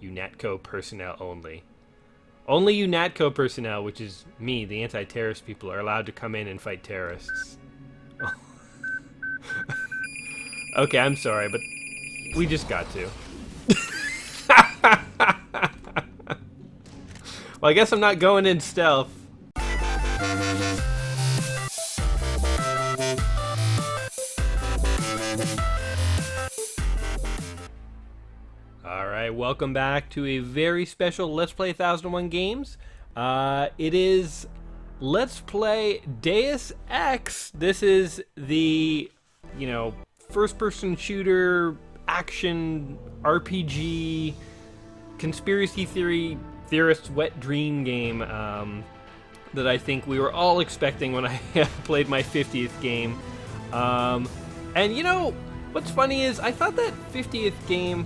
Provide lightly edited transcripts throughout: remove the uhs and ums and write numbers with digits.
UNATCO personnel only. Only UNATCO personnel, which is me, the anti-terrorist people, are allowed to come in and fight terrorists. Okay, I'm sorry, but we just got to. Well, I guess I'm not going in stealth. Alright, welcome back to a very special Let's Play 1001 Games. It is Let's Play Deus Ex. This is the, first-person shooter, action, RPG, conspiracy theorist's wet dream game that I think we were all expecting when I played my 50th game. And what's funny is I thought that 50th game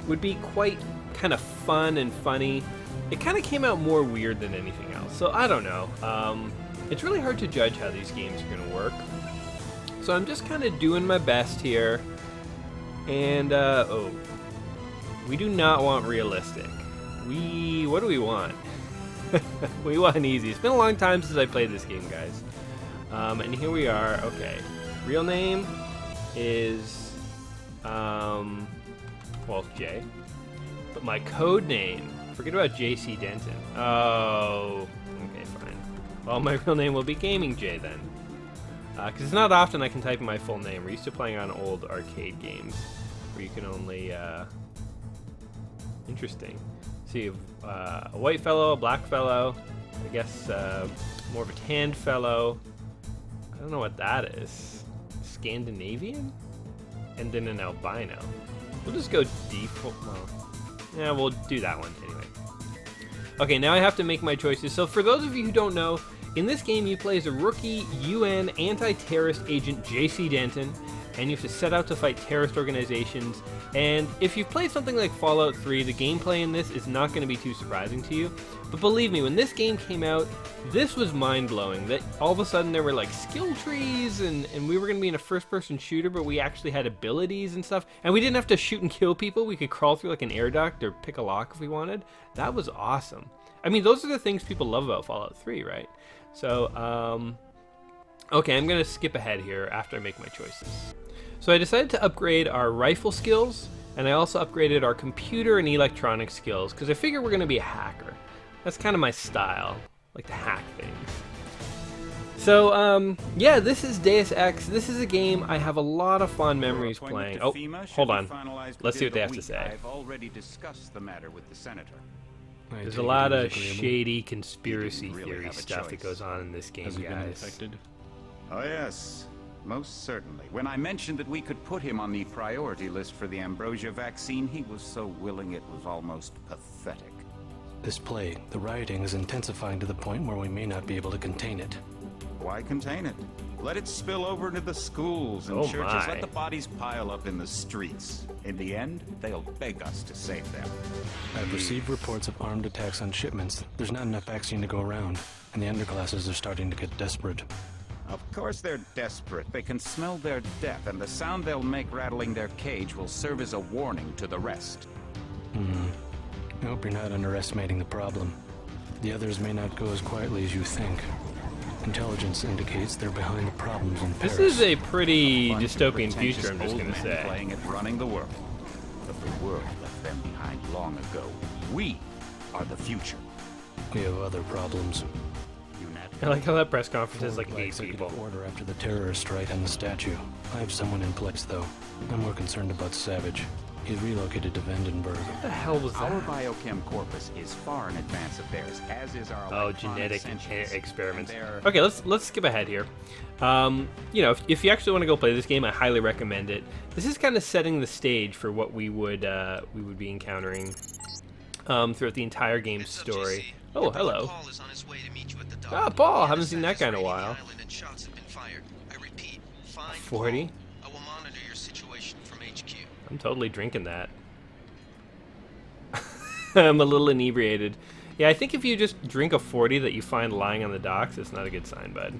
would be quite kind of fun and funny. It kind of came out more weird than anything else, so I don't know. It's really hard to judge how these games are going to work. So I'm just kind of doing my best here. And, we do not want realistic. What do we want? We want easy. It's been a long time since I played this game, guys. And here we are. Okay. Real name is, well, Jay. But my code name, forget about JC Denton. Oh, okay, fine. Well, my real name will be Gaming Jay then. Because it's not often I can type in my full name. We're used to playing on old arcade games where you can only, interesting. See, a white fellow, a black fellow, I guess more of a tanned fellow. I don't know what that is. Scandinavian? And then an albino. We'll just go default. Well, yeah, we'll do that one anyway. Okay, now I have to make my choices. So for those of you who don't know, in this game you play as a rookie UN anti-terrorist agent JC Denton, and you have to set out to fight terrorist organizations. And if you've played something like Fallout 3, the gameplay in this is not going to be too surprising to you. But believe me, when this game came out, this was mind-blowing. That all of a sudden there were like skill trees, and we were going to be in a first-person shooter, but we actually had abilities and stuff. And we didn't have to shoot and kill people. We could crawl through like an air duct or pick a lock if we wanted. That was awesome. I mean, those are the things people love about Fallout 3, right? So, okay, I'm going to skip ahead here after I make my choices. So I decided to upgrade our rifle skills, and I also upgraded our computer and electronic skills, because I figure we're going to be a hacker. That's kind of my style, like to hack things. So, yeah, this is Deus Ex. This is a game I have a lot of fond memories playing. Oh, hold on. Let's see what they have to say. I've already discussed the matter with the senator. There's a lot of shady conspiracy theory stuff that goes on in this game, guys. Oh, yes. Most certainly. When I mentioned that we could put him on the priority list for the ambrosia vaccine, he was so willing it was almost pathetic. This plague, the rioting is intensifying to the point where we may not be able to contain it. Why contain it? Let it spill over into the schools and churches. My. Let the bodies pile up in the streets. In the end, they'll beg us to save them. I've received reports of armed attacks on shipments. There's not enough vaccine to go around, and the underclasses are starting to get desperate. Of course they're desperate. They can smell their death, and the sound they'll make rattling their cage will serve as a warning to the rest. I hope you're not underestimating the problem. The others may not go as quietly as you think. Intelligence indicates they're behind the problems in Paris. This is a pretty dystopian future, I'm just going to say. Playing at running the world. But the world left them behind long ago. We are the future. We have other problems. I like how that press conference is like 8 people. Order after the terrorist strike on the statue. I have someone in place, though. I'm more concerned about Savage. He's relocated to Vandenberg. What the hell was that? Our biochem corpus is far in advance of theirs, as is our genetic experiments. They're... Okay, let's skip ahead here. If you actually want to go play this game, I highly recommend it. This is kind of setting the stage for what we would be encountering throughout the entire game's story. Oh, hello. Paul is on his way to meet you at the dock. Ah, Paul, haven't seen that guy in a while. And shots have been fired. I repeat, find 40? Paul. I will monitor your situation from HQ. I'm totally drinking that. I'm a little inebriated. Yeah, I think if you just drink a 40 that you find lying on the docks, it's not a good sign, bud.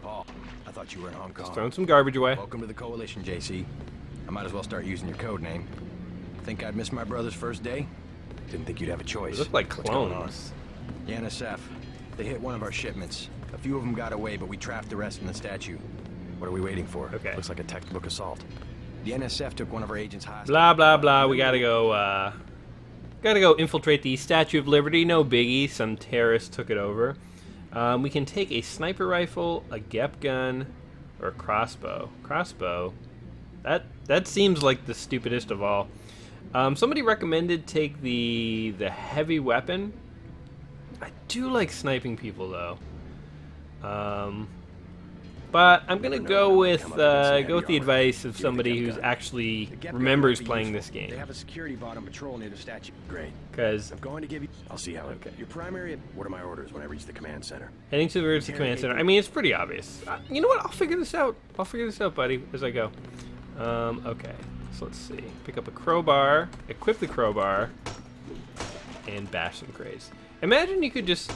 Paul, I thought you were in Hong Kong. Just throwing some garbage away. Welcome to the Coalition, JC. I might as well start using your code name. Think I'd miss my brother's first day? Didn't think you'd have a They choice. look like What's going on? clones. The NSF. They hit one of our shipments. A few of them got away, but we trapped the rest in the statue. What are we waiting for? Okay. Looks like a textbook assault. The NSF took one of our agents hostage. Blah blah blah. We gotta go infiltrate the Statue of Liberty. No biggie. Some terrorists took it over. We can take a sniper rifle, a GEP gun, or a crossbow. Crossbow. That seems like the stupidest of all. Somebody recommended take the heavy weapon. I do like sniping people though. But I'm gonna go with the advice of somebody who's actually remembers playing this They game. have a security bot on patrol near the statue. Great. Because I'm going to give you... I'll see how Okay. Your primary... What are my orders when I reach the command center? heading towards the command center. I mean, it's pretty obvious. You know what? I'll figure this out. Buddy, as I go. Okay. So let's see. Pick up a crowbar, equip the crowbar, and bash some crates. Imagine you could just,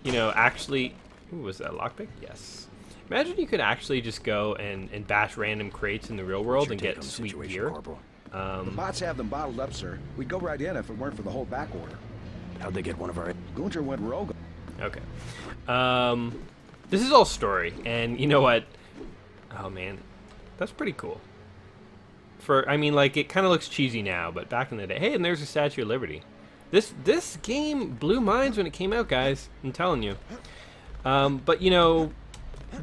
actually... Ooh, was that a lockpick? Yes. Imagine you could actually just go and bash random crates in the real world and get sweet gear. The bots have them bottled up, sir. We'd go right in if it weren't for the whole back order. How'd they get one of our... Gunter went rogue. Okay. This is all story, and you know what? Oh man, that's pretty cool. It kind of looks cheesy now, but back in the day, hey, and there's a Statue of Liberty. This game blew minds when it came out, guys. I'm telling you. But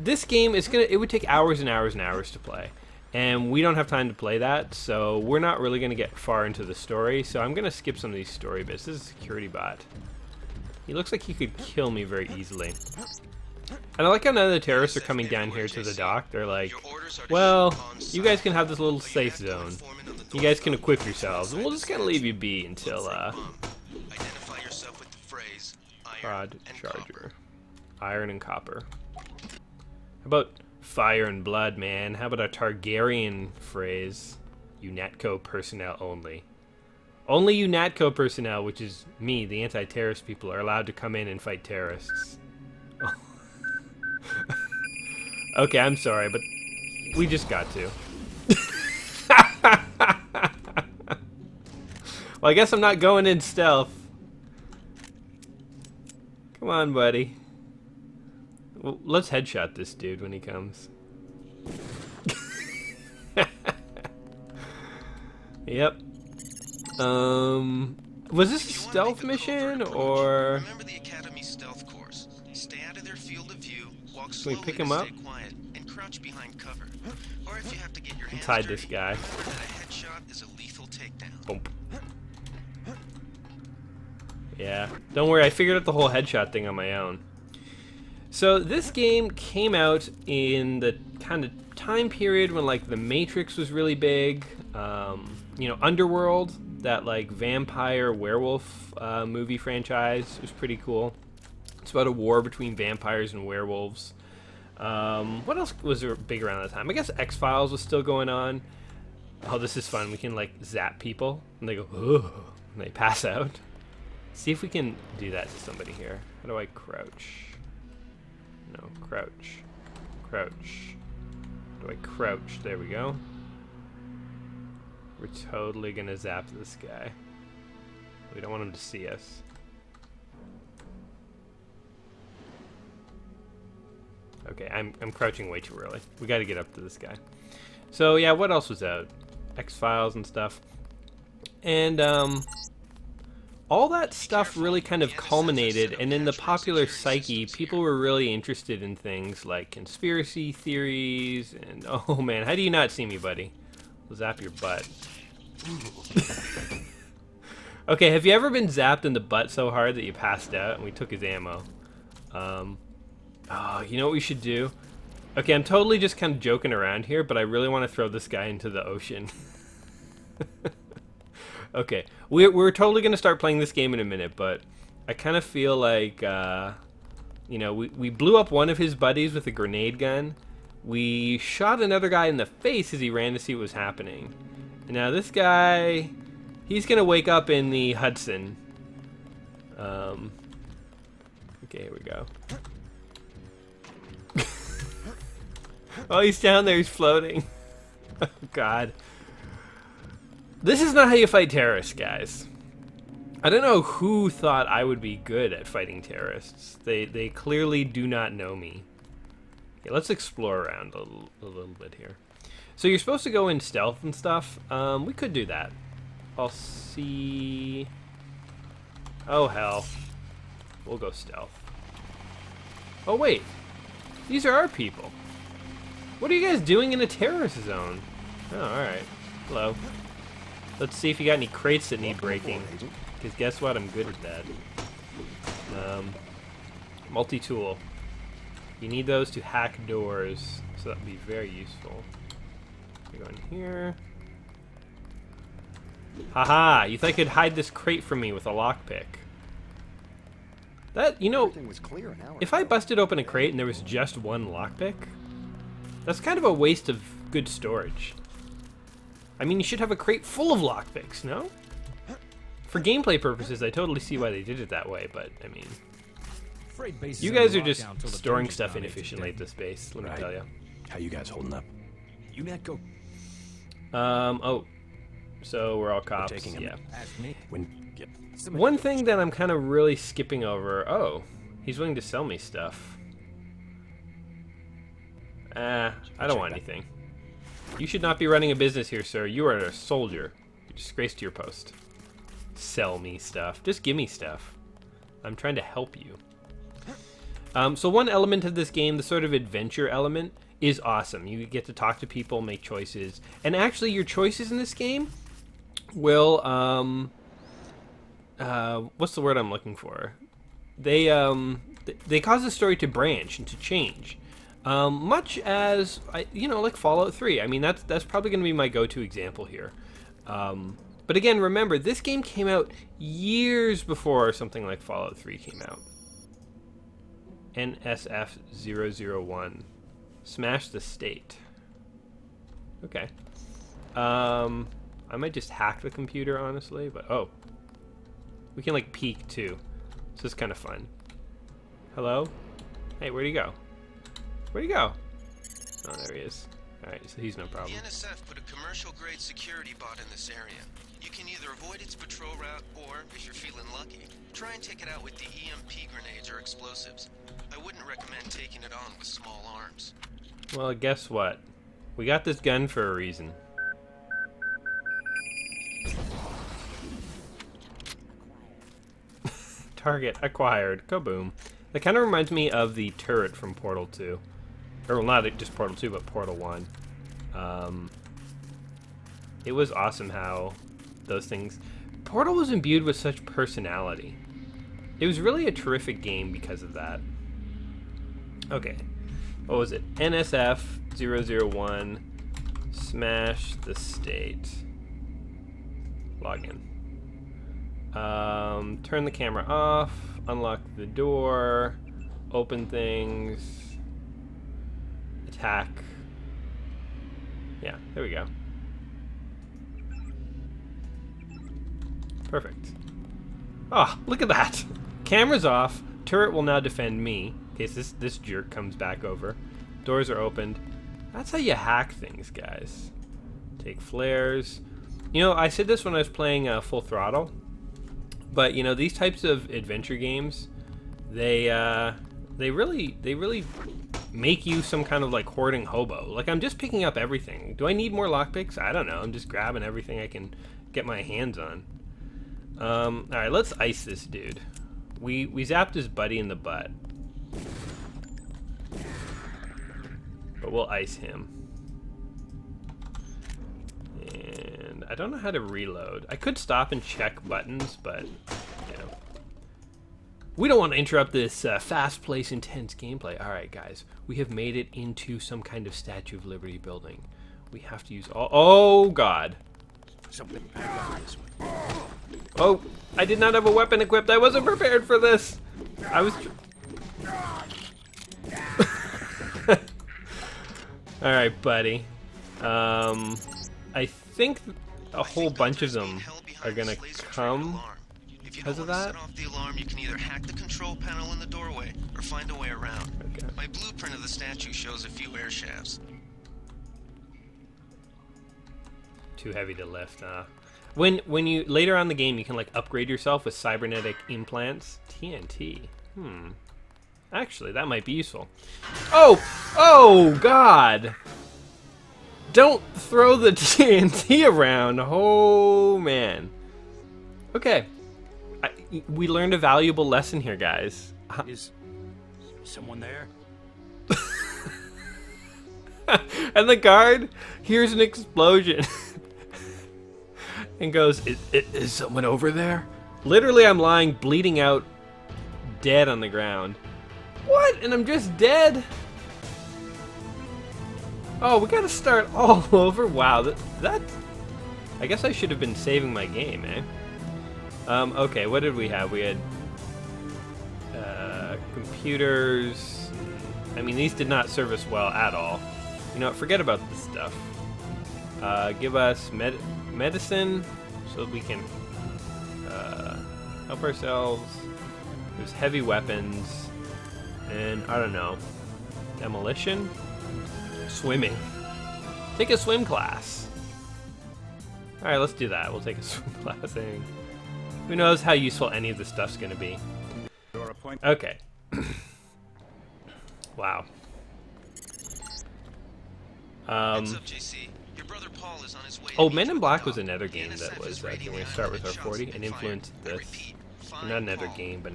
this game it would take hours and hours and hours to play, and we don't have time to play that, so we're not really gonna get far into the story. So I'm gonna skip some of these story bits. This is a security bot. He looks like he could kill me very easily. And I like how none of the terrorists are coming down here to the dock. They're like, well, you guys can have this little safe zone. You guys can equip yourselves, and we'll just kind of leave you be until Identify yourself with the phrase prod charger. Iron and copper. How about fire and blood, man? How about a Targaryen phrase? UNATCO personnel only. Only UNATCO personnel, which is me, the anti-terrorist people, are allowed to come in and fight terrorists. Okay, I'm sorry, but we just got to. Well, I guess I'm not going in stealth. Come on, buddy. Well, let's headshot this dude when he comes. Yep. Was this a stealth mission or? Remember the Academy stealth course. Stay out of their field of view, walk Can we slowly pick to him up? stay quiet, and crouch behind cover. Or if you have to get your hands Let's hide dirty, this guy. remember that a headshot is a lethal takedown. Boom. Yeah, don't worry, I figured out the whole headshot thing on my own. So this game came out in the kind of time period when like The Matrix was really big. Underworld, that like vampire werewolf movie franchise, was pretty cool. It's about a war between vampires and werewolves. What else was big around that time? I guess X-Files was still going on. Oh, this is fun. We can like zap people and they go, ugh, and they pass out. See if we can do that to somebody here. How do I crouch? No, crouch. Crouch. How do I crouch? There we go. We're totally gonna zap this guy. We don't want him to see us. Okay, I'm crouching way too early. We gotta get up to this guy. So yeah, what else was out? X-Files and stuff. And all that stuff really kind of culminated, and in the popular psyche, people were really interested in things like conspiracy theories, and oh man, how do you not see me, buddy? I'll zap your butt. Okay, have you ever been zapped in the butt so hard that you passed out? And we took his ammo. Oh, you know what we should do? Okay, I'm totally just kind of joking around here, but I really want to throw this guy into the ocean. Okay, we're totally going to start playing this game in a minute, but I kind of feel like, we blew up one of his buddies with a grenade gun. We shot another guy in the face as he ran to see what was happening. And now this guy, he's going to wake up in the Hudson. Okay, here we go. Oh, he's down there, he's floating. Oh, God. This is not how you fight terrorists, guys. I don't know who thought I would be good at fighting terrorists. They clearly do not know me. Okay, let's explore around a little bit here. So you're supposed to go in stealth and stuff. We could do that. I'll see... Oh, hell. We'll go stealth. Oh, wait. These are our people. What are you guys doing in a terrorist zone? Oh, alright. Hello. Let's see if you got any crates that need breaking. Because guess what? I'm good at that. Multi-tool. You need those to hack doors, so that would be very useful. You go in here. Haha! You thought you could hide this crate from me with a lockpick. That, you know, if I busted open a crate and there was just one lockpick, that's kind of a waste of good storage. I mean, you should have a crate full of lockpicks, no? For gameplay purposes, I totally see why they did it that way, but, I mean... You guys are just storing stuff inefficiently at this base, let me tell you. How you guys holding up? You net go. Oh. So we're all cops, yeah. When, One thing that I'm kind of really skipping over... Oh, he's willing to sell me stuff. I don't want anything. You should not be running a business here, sir. You are a soldier. You disgrace to your post. Sell me stuff. Just give me stuff. I'm trying to help you. So one element of this game, the sort of adventure element, is awesome. You get to talk to people, make choices. And actually, your choices in this game will... what's the word I'm looking for? They cause the story to branch and to change. Much as, you know, like Fallout 3. I mean, that's probably going to be my go-to example here. But again, remember, this game came out years before something like Fallout 3 came out. NSF-001. Smash the state. Okay. I might just hack the computer, honestly, but... Oh. We can, like, peek, too. So this is kind of fun. Hello? Hey, where'd he go? Where'd he go? Oh, there he is. Alright, so he's no problem. The NSF put a commercial-grade security bot in this area. You can either avoid its patrol route, or, if you're feeling lucky, try and take it out with the EMP grenades or explosives. I wouldn't recommend taking it on with small arms. Well, guess what? We got this gun for a reason. Target acquired. Kaboom. That kind of reminds me of the turret from Portal 2. Or, well, not just Portal 2, but Portal 1. It was awesome how those things... Portal was imbued with such personality. It was really a terrific game because of that. Okay. What was it? NSF-001. Smash the state. Login. Turn the camera off. Unlock the door. Open things. Attack. Yeah, there we go. Perfect. Oh, look at that! Camera's off. Turret will now defend me in case this jerk comes back over. Doors are opened. That's how you hack things, guys. Take flares. You know, I said this when I was playing Full Throttle, but you know, these types of adventure games, they really make you some kind of like hoarding hobo. Like, I'm just picking up everything. Do I need more lockpicks? I don't know. I'm just grabbing everything I can get my hands on. All right, let's ice this dude. We zapped his buddy in the butt, but we'll ice him. And I don't know how to reload. I could stop and check buttons, but you know, we don't want to interrupt this fast-paced, intense gameplay. All right, guys, we have made it into some kind of Statue of Liberty building. We have to use all. Oh God! Something bad this way. Oh, I did not have a weapon equipped. I wasn't prepared for this. I was. All right, buddy. I think a whole bunch of them are gonna come because of that. Set off the alarm, you can either hack the control panel in the doorway or find a way around. Okay. My blueprint of the statue shows a few air shafts. Too heavy to lift, huh? When you later on in the game, you can like upgrade yourself with cybernetic implants. TNT. Actually, that might be useful. Oh God! Don't throw the TNT around. Oh man. Okay. We learned a valuable lesson here, guys. Is someone there? And the guard hears an explosion and goes, is someone over there? Literally, I'm lying, bleeding out, dead on the ground. What? And I'm just dead? Oh, we gotta start all over? Wow, that... I guess I should have been saving my game, eh? Okay, what did we have? We had... computers... I mean, these did not serve us well at all. You know what, forget about this stuff. Give us medicine so we can help ourselves. There's heavy weapons. And, I don't know, demolition? Swimming. Take a swim class. Alright, let's do that. We'll take a swim class. Who knows how useful any of this stuff's going to be. Okay. Wow. Heads up, JC. Your brother Paul is on his way. Oh, Men in Black was another game that was, can we start with our 40 and influenced this. Not another game, but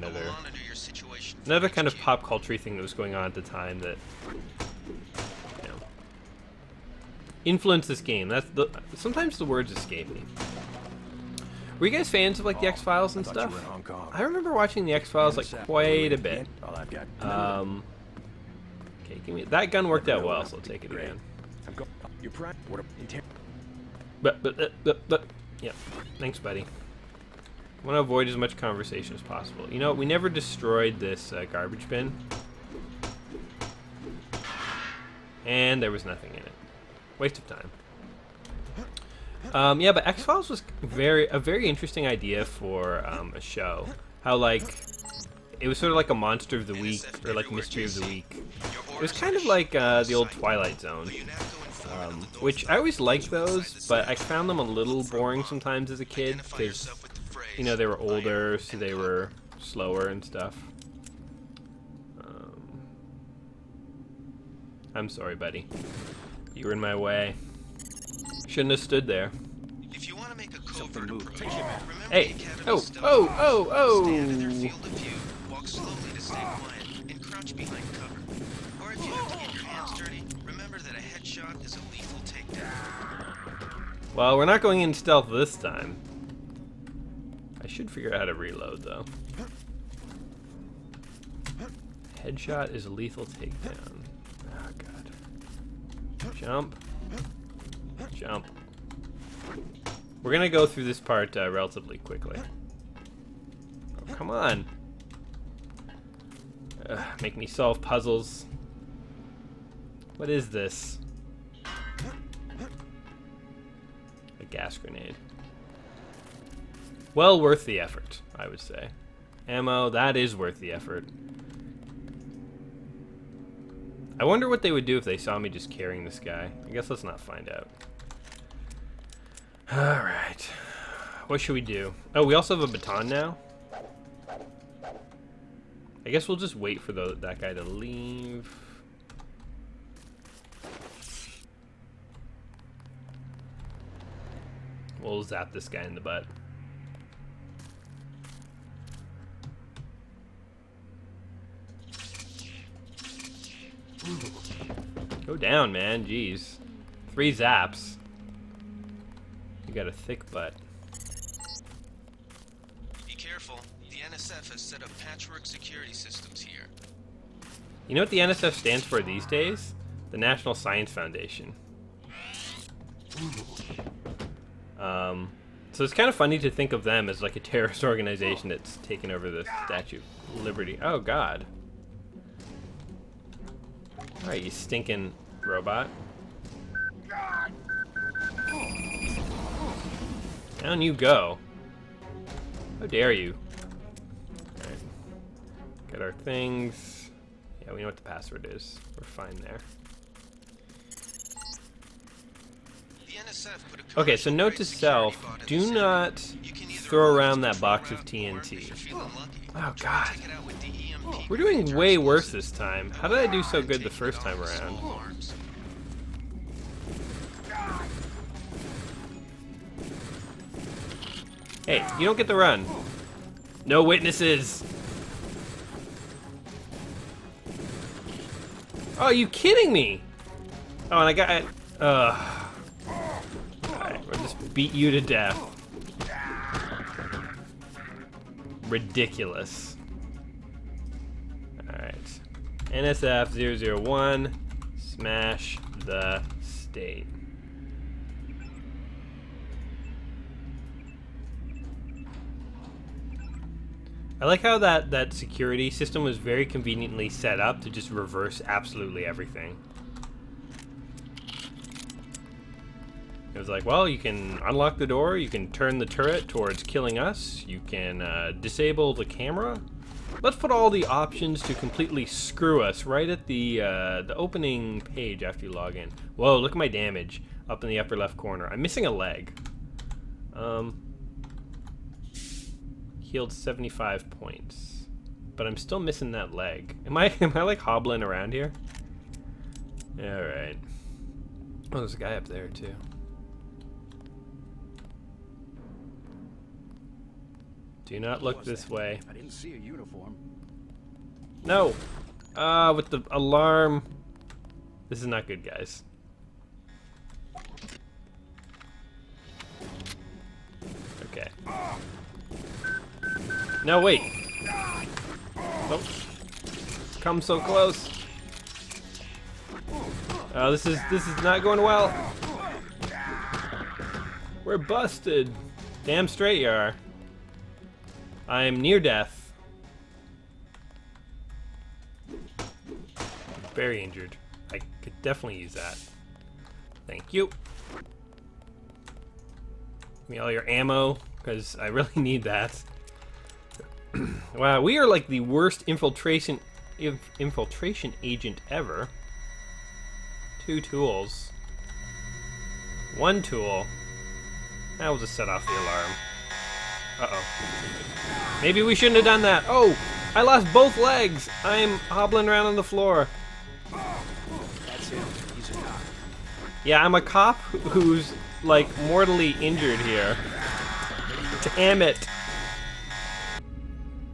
another kind of pop culture thing that was going on at the time that, you know, influenced this game. Sometimes the words escape me. Were you guys fans of like the X-Files and stuff? I remember watching the X-Files like quite a bit. Okay, give me that gun. Worked out well, so I'll take it again. But yeah, thanks, buddy. I want to avoid as much conversation as possible. You know, we never destroyed this garbage bin. And there was nothing in it. Waste of time. Yeah, but X-Files was a very interesting idea for a show. How, like, it was sort of like a monster of the week, or like mystery of the week. It was kind of like the old Twilight Zone. Which I always liked those, but I found them a little boring sometimes as a kid, because, you know, they were older, so they were slower and stuff. I'm sorry, buddy. You were in my way. Shouldn't have stood there. If you want to make a covert approach, Hey! Oh! Stand in their field of view, walk slowly to stay quiet, and crouch behind cover. Or if you have to get your hands dirty, remember that a headshot is a lethal takedown. Well, we're not going in stealth this time. I should figure out how to reload, though. Headshot is a lethal takedown. Oh, God. Jump. Jump. We're gonna go through this part relatively quickly. Oh, come on. Make me solve puzzles. What is this? A gas grenade. Well worth the effort, I would say. Ammo, that is worth the effort. I wonder what they would do if they saw me just carrying this guy. I guess let's not find out. Alright. What should we do? Oh, we also have a baton now? I guess we'll just wait for that guy to leave. We'll zap this guy in the butt. Ooh. Go down, man. Jeez. 3 zaps. You got a thick butt. Be careful. The NSF has set up patchwork security systems here. You know what the NSF stands for these days? The National Science Foundation. So it's kind of funny to think of them as like a terrorist organization that's taken over the Statue of Liberty. Oh, God. Alright, you stinking robot. Down you go. How dare you? Alright. Get our things. Yeah, we know what the password is. We're fine there. The NSF put a Okay, so note to commercial-grade self, security bot in do this area. not You can either throw avoid around its that patrol box of route, or if TNT. you're feeling lucky, Oh, try God. and take it out with the EMP We're doing grenades or way worse explosives. this time. I How did I wouldn't do so recommend good the taking it first off time with around? small arms. Hey, you don't get to run. No witnesses. Oh, are you kidding me? Oh, and I got it. Alright, we'll just beat you to death. Ridiculous. Alright. NSF 001. Smash the state. I like how that security system was very conveniently set up to just reverse absolutely everything. It was like, well, you can unlock the door, you can turn the turret towards killing us, you can disable the camera. Let's put all the options to completely screw us right at the opening page after you log in. Whoa, look at my damage up in the upper left corner. I'm missing a leg. Healed 75 points, but I'm still missing that leg. Am I like hobbling around here? All right. Oh, there's a guy up there too. Do not look this way. I didn't see a uniform. No. With the alarm. This is not good, guys. Okay. No, wait. Don't come so close. Oh, this is not going well. We're busted. Damn straight you are. I am near death. Very injured. I could definitely use that. Thank you. Give me all your ammo, because I really need that. Wow, we are like the worst infiltration agent ever. 2 tools. 1 tool. That will just set off the alarm. Uh-oh. Maybe we shouldn't have done that. Oh, I lost both legs. I'm hobbling around on the floor. That's him. He's a cop. Yeah, I'm a cop who's like mortally injured here. Damn it.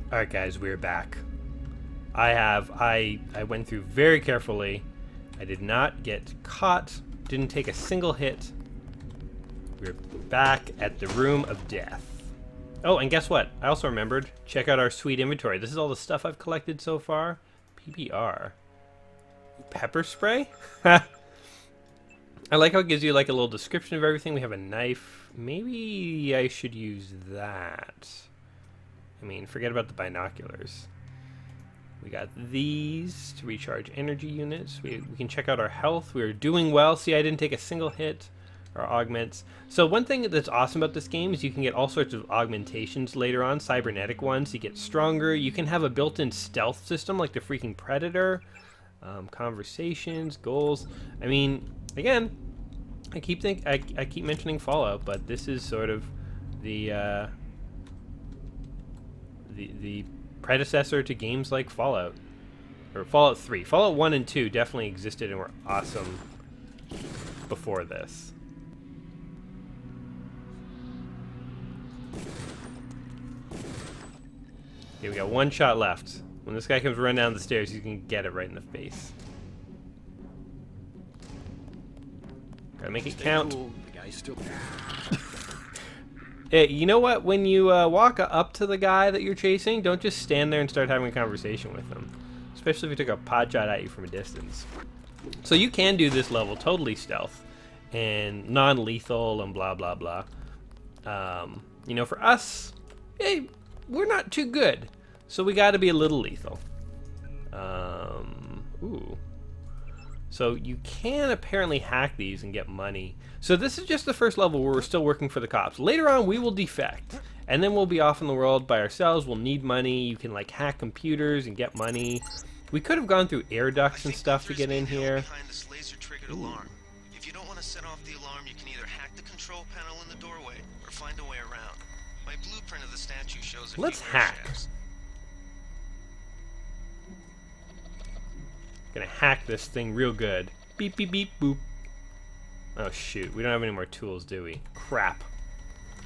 Alright guys, we're back. I went through very carefully. I did not get caught. Didn't take a single hit. We're back at the room of death. Oh, and guess what? I also remembered. Check out our sweet inventory. This is all the stuff I've collected so far. PPR. Pepper spray? I like how it gives you like a little description of everything. We have a knife. Maybe I should use that. I mean, forget about the binoculars. We got these to recharge energy units. We can check out our health. We're doing well. See, I didn't take a single hit. Our augments. So one thing that's awesome about this game is you can get all sorts of augmentations later on, cybernetic ones. You get stronger. You can have a built-in stealth system like the freaking Predator. Conversations, goals. I mean, again, I keep mentioning Fallout, but this is sort of the predecessor to games like Fallout, or Fallout 3. Fallout 1 and 2 definitely existed and were awesome before this. Okay, we got 1 shot left. When this guy comes running down the stairs, you can get it right in the face. Gotta make it count. Cool. The guy's still. Hey, you know what? When you walk up to the guy that you're chasing, don't just stand there and start having a conversation with him. Especially if he took a pot shot at you from a distance. So you can do this level totally stealth and non-lethal and blah blah blah. You know, for us, hey, we're not too good, so we got to be a little lethal. Ooh. So you can apparently hack these and get money. So this is just the first level where we're still working for the cops. Later on, we will defect, and then we'll be off in the world by ourselves. We'll need money. You can like hack computers and get money. We could have gone through air ducts and stuff to get in here. Behind this laser-triggered alarm. If you don't want want to set off the alarm, you can either hack the control panel in the doorway or find a way around. My blueprint of the statue shows a Let's few air hack. shafts. Gonna hack this thing real good. Beep, beep, beep, boop. Oh, shoot. We don't have any more tools, do we? Crap.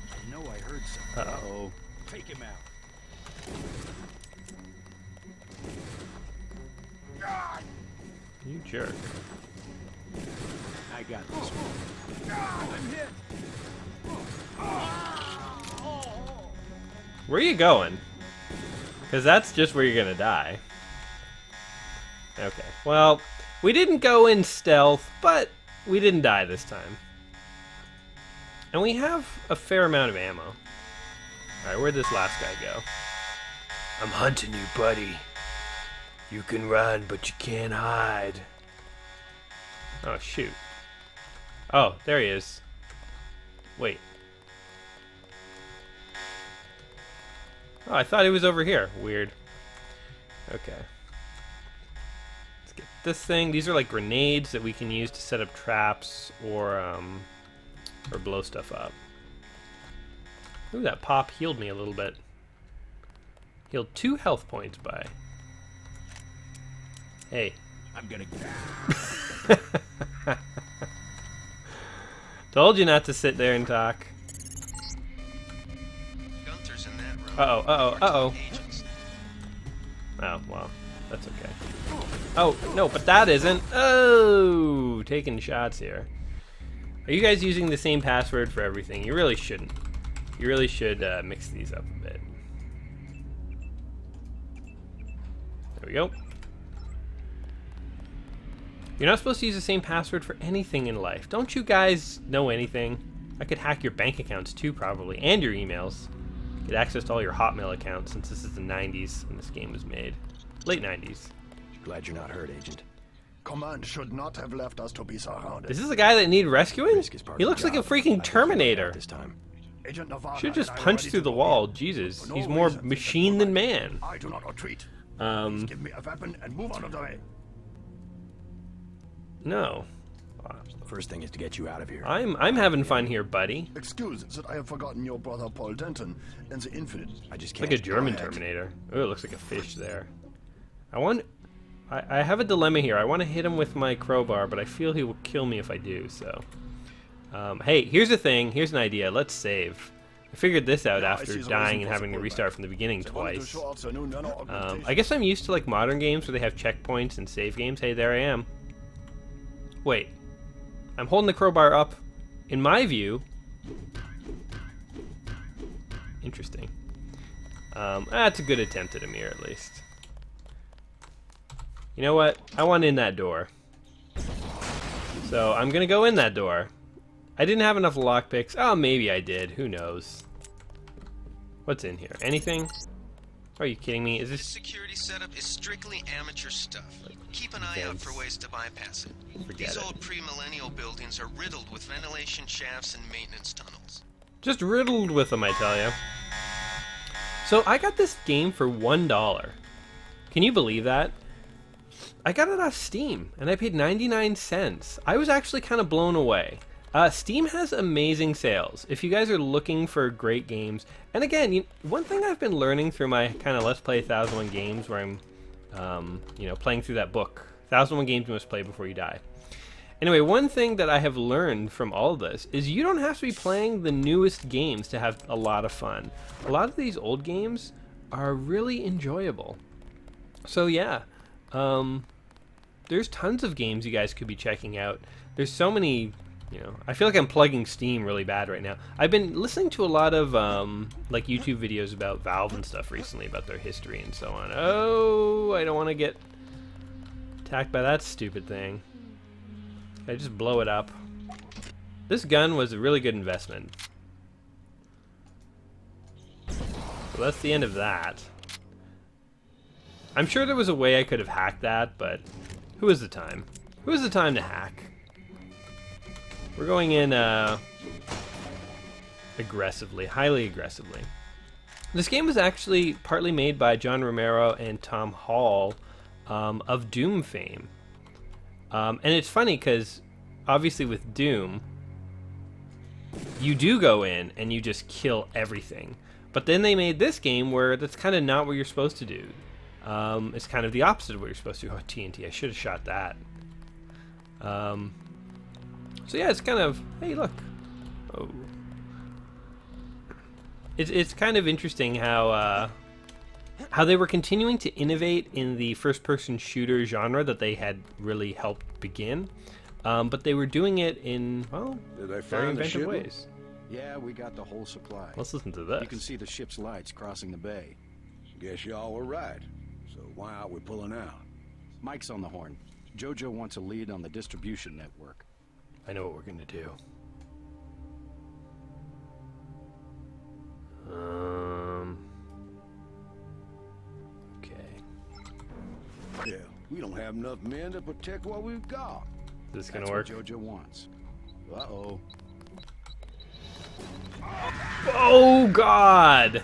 I know I heard something. Uh-oh. Take him out. You jerk. I got this one. I'm hit. Where are you going? Because that's just where you're gonna die. Okay. Well, we didn't go in stealth, but we didn't die this time. And we have a fair amount of ammo. Alright, where'd this last guy go? I'm hunting you, buddy. You can run, but you can't hide. Oh, shoot. Oh, there he is. Wait. Oh, I thought he was over here. Weird. Okay. Let's get this thing. These are like grenades that we can use to set up traps or blow stuff up. Ooh, that pop healed me a little bit. Healed 2 health points by. Hey. I'm gonna. Told you not to sit there and talk. Gunther's in that room. Uh-oh, uh-oh, uh-oh. Agents. Oh, well, that's okay. Oh, no, but that isn't. Oh, taking shots here. Are you guys using the same password for everything? You really shouldn't. You really should mix these up a bit. There we go. You're not supposed to use the same password for anything in life. Don't you guys know anything? I could hack your bank accounts too, probably, and your emails. Get access to all your Hotmail accounts since this is the 90s when this game was made. Late 90s. Glad you're not hurt, Agent. Command should not have left us to be surrounded. Is this a guy that need rescuing? Risk is part He of the looks like a job. I freaking think you're Terminator. this time. Agent Navarre Should just and I are punch ready through to the go wall. in. Jesus, For no he's more reason, machine than man. I do not retreat. Please give me a weapon and move out of the way. No, The first thing is to get you out of here. I'm having fun here, buddy. Excuse that I have forgotten your brother Paul Denton and the Infinite. I just can't. Like a German Go ahead. Terminator. Oh, it looks like a fish there. I have a dilemma here. I want to hit him with my crowbar, but I feel he will kill me if I do, so. Hey, here's the thing. Here's an idea. Let's save. I figured this out Yeah, I after see the dying reason and for having to the restart pullback. from the beginning They wanted to twice. show off the new nano augmentation. I guess I'm used to like modern games where they have checkpoints and save games. Hey, there I am. Wait. I'm holding the crowbar up. In my view. Interesting. That's a good attempt at a mirror, at least. You know what? I want in that door. So I'm gonna go in that door. I didn't have enough lockpicks. Oh, maybe I did. Who knows? What's in here? Anything? Are you kidding me? Is This this... security setup is strictly amateur stuff. Keep an eye out for ways to bypass it. Forget These it. old pre-millennial buildings are riddled with ventilation shafts and maintenance tunnels. Just riddled with them, I tell you. So I got this game for $1. Can you believe that? I got it off Steam, and I paid 99 cents. I was actually kind of blown away. Steam has amazing sales. If you guys are looking for great games, and again, one thing I've been learning through my kind of Let's Play 1001 Games, where I'm, playing through that book, 1001 Games You Must Play Before You Die. Anyway, one thing that I have learned from all this is you don't have to be playing the newest games to have a lot of fun. A lot of these old games are really enjoyable. So yeah, there's tons of games you guys could be checking out. There's so many, I feel like I'm plugging Steam really bad right now. I've been listening to a lot of like YouTube videos about Valve and stuff recently, about their history and so on. Oh, I don't want to get attacked by that stupid thing. I just blow it up. This gun was a really good investment. So that's the end of that. I'm sure there was a way I could have hacked that, but who is the time? Who is the time to hack? We're going in aggressively, highly aggressively. This game was actually partly made by John Romero and Tom Hall of Doom fame. And it's funny because obviously with Doom, you do go in and you just kill everything. But then they made this game where that's kind of not what you're supposed to do. It's kind of the opposite of what you're supposed to do. Oh, TNT, I should have shot that. So yeah, it's kind of, hey, look. Oh. It's kind of interesting how they were continuing to innovate in the first-person shooter genre that they had really helped begin. But they were doing it in, well, very inventive ways. Yeah, we got the whole supply. Let's listen to this. You can see the ship's lights crossing the bay. Guess y'all were right. So why aren't we pulling out? Mike's on the horn. Jojo wants a lead on the distribution network. I know what we're gonna do. Okay. Yeah, we don't have enough men to protect what we've got. Is this gonna That's work? what Jojo wants. Uh-oh. Oh God!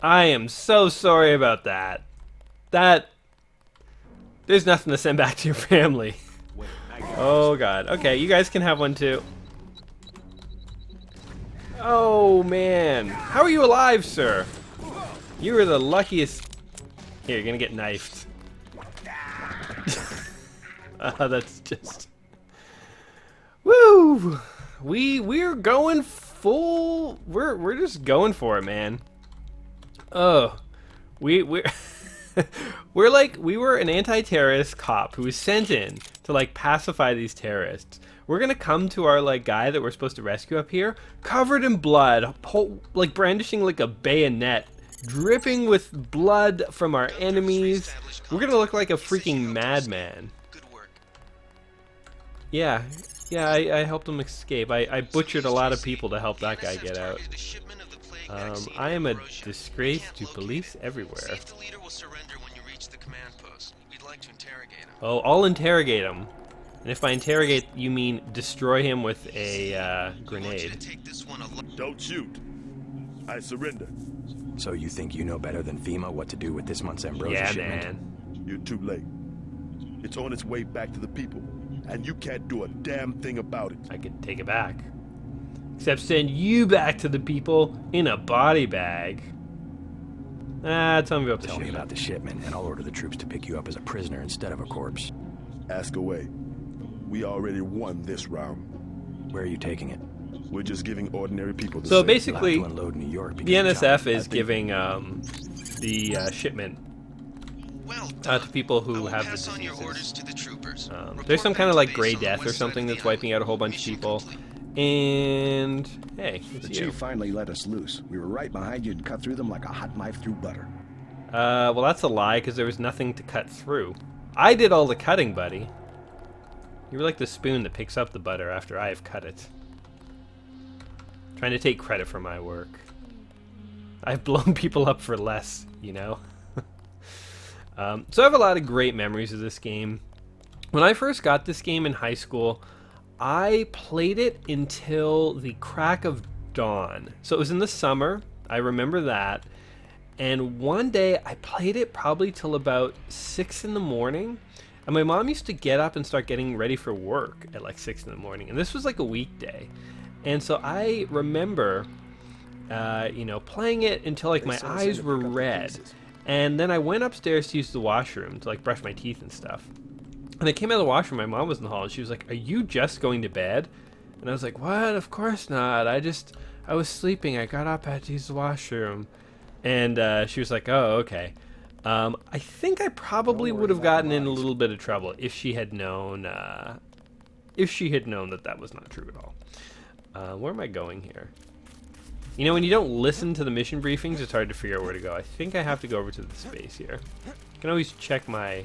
I am so sorry about that. There's nothing to send back to your family. Oh God. Okay, you guys can have one too. Oh man. How are you alive, sir? You were the luckiest. Here, you're gonna get knifed. That's just. Woo! We're going full. We're just going for it, man. Oh, we're we're like, we were an anti-terrorist cop who was sent in to like pacify these terrorists. We're gonna come to our like guy that we're supposed to rescue up here, covered in blood, like brandishing like a bayonet, dripping with blood from our enemies. We're gonna look like a freaking madman. Yeah, I helped him escape. I butchered a lot of people to help that guy get out. I am a disgrace to police everywhere. Oh, I'll interrogate him. And if by interrogate you mean destroy him with a grenade. Don't shoot. I surrender. So you think you know better than FEMA what to do with this month's Ambrosia shipment? Yeah, man. You're too late. It's on its way back to the people, and you can't do a damn thing about it. I could take it back. Except send you back to the people in a body bag. Tell me about the Tell me shipment. about the shipment, and I'll order the troops to pick you up as a prisoner instead of a corpse. Ask away. We already won this round. Where are you taking it? We're just giving ordinary people the So same. basically, You'll have to unload New York the because NSF China- is giving the shipment to people who have the diseases. There's some kind of like gray death or something that's wiping out a whole bunch of people. And hey, it's The you. chief finally let us loose. We were right behind you and cut through them like a hot knife through butter. Well, that's a lie because there was nothing to cut through. I did all the cutting, buddy. You were like the spoon that picks up the butter after I have cut it. Trying to take credit for my work. I've blown people up for less, you know? So I have a lot of great memories of this game. When I first got this game in high school, I played it until the crack of dawn. So it was in the summer. I remember that. And one day I played it probably till about 6 in the morning. And my mom used to get up and start getting ready for work at like 6 in the morning. And this was like a weekday. And so I remember, playing it until like my eyes were red. And then I went upstairs to use the washroom to like brush my teeth and stuff. And I came out of the washroom, my mom was in the hall, and she was like, "Are you just going to bed?" And I was like, "What? Of course not. I was sleeping. I got up, I had to use the washroom." And she was like, "Oh, okay." I think I probably would have gotten in a little bit of trouble if she had known that that was not true at all. Where am I going here? You know, when you don't listen to the mission briefings, it's hard to figure out where to go. I think I have to go over to the space here. I can always check my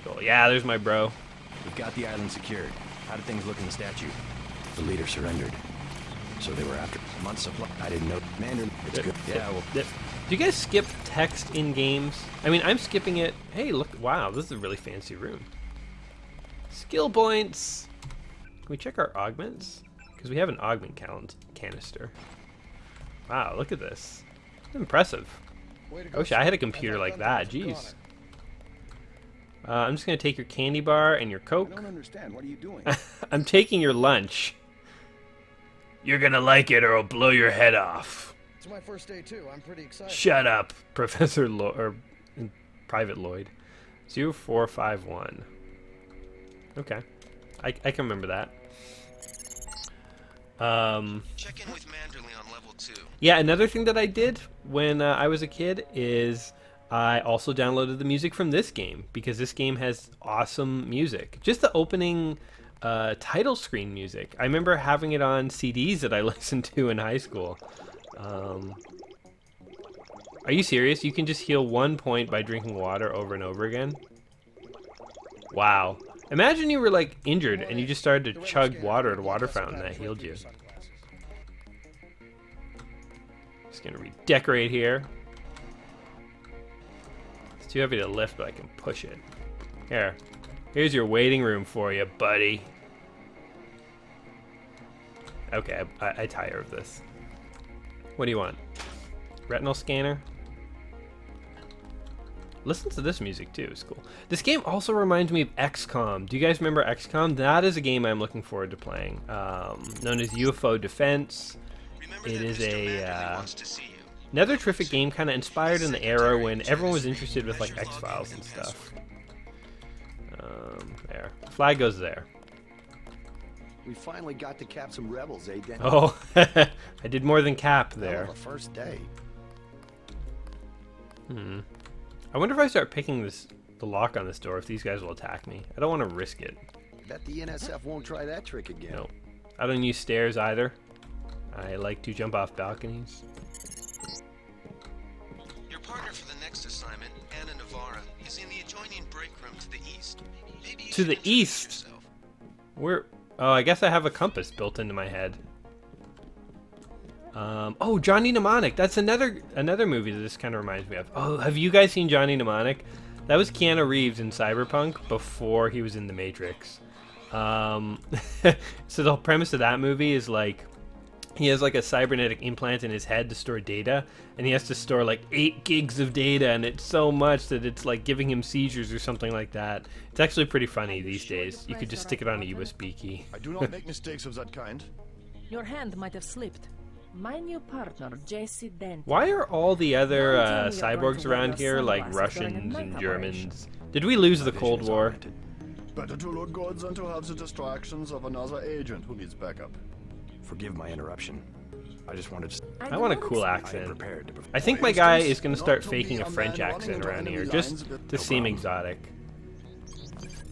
goal. Yeah, there's my bro. We've got the island secured. How did things look in the statue? The leader surrendered. So they were after months supply. I didn't know. Mandarin, it's good. Yeah, well. Do you guys skip text in games? I mean, I'm skipping it. Hey, look. Wow, this is a really fancy room. Skill points. Can we check our augments? Because we have an augment canister. Wow, look at this. Impressive. I wish I had a computer like that. Jeez. I'm just gonna take your candy bar and your I Coke. don't understand. What are you doing? I'm taking your lunch. You're gonna like it or I'll blow your head off. It's my first day too. I'm pretty excited. Shut up, Professor or Private Lloyd. 0451. Okay. I can remember that. Check in with Manderley on level 2. Yeah, another thing that I did when I was a kid is I also downloaded the music from this game because this game has awesome music. Just the opening title screen music. I remember having it on CDs that I listened to in high school. Are you serious? You can just heal 1 point by drinking water over and over again? Wow. Imagine you were like injured and you just started to chug water at a water fountain that healed you. Just gonna redecorate here. It's too heavy to lift, but I can push it. Here's your waiting room for you, buddy. Okay, I tire of this. What do you want? Retinal scanner? Listen to this music too, it's cool. This game also reminds me of XCOM. Do you guys remember XCOM? That is a game I'm looking forward to playing. Known as UFO Defense. It is another terrific game, kind of inspired in the era when everyone was interested with like X-Files and stuff. There. Flag goes there. We finally got to cap some rebels, eh, Dan? Oh, I did more than cap there. The first day. I wonder if I start picking the lock on this door, if these guys will attack me. I don't want to risk it. Bet the NSF won't try that trick again. No. I don't use stairs either. I like to jump off balconies. Your partner for the next assignment, Anna Navarra, is in the adjoining break room to the east. Maybe you To should the introduce east? yourself. Oh, I guess I have a compass built into my head. Oh, Johnny Mnemonic. That's another movie that this kind of reminds me of. Oh, have you guys seen Johnny Mnemonic? That was Keanu Reeves in Cyberpunk before he was in The Matrix. So the whole premise of that movie is like he has like a cybernetic implant in his head to store data, and he has to store like 8 gigs of data, and it's so much that it's like giving him seizures or something like that. It's actually pretty funny these days. You could just stick it on a USB key. I do not make mistakes of that kind. Your hand might have slipped. My new partner, Jesse Dent. Why are all the other cyborgs around here like Russians and Germans? Did we lose the Cold War? Better to look good than to have the distractions of another agent who needs backup. Forgive my interruption. I just wanted to... I want a cool I am accent. prepared to... I think my guy is going to start faking a French accent around here, just to seem exotic.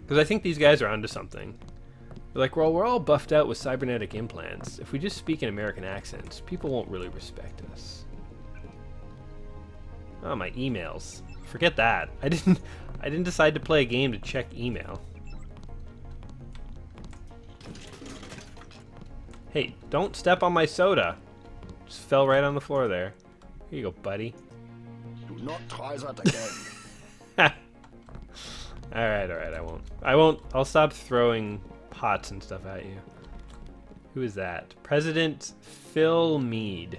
Because I think these guys are onto something. They're like, well, we're all buffed out with cybernetic implants. If we just speak in American accents, people won't really respect us. Oh, my emails. Forget that. I didn't decide to play a game to check email. Hey, don't step on my soda. Just fell right on the floor there. Here you go, buddy. Do not try that again. Alright, I won't. I'll stop throwing pots and stuff at you. Who is that? President Philip Meade.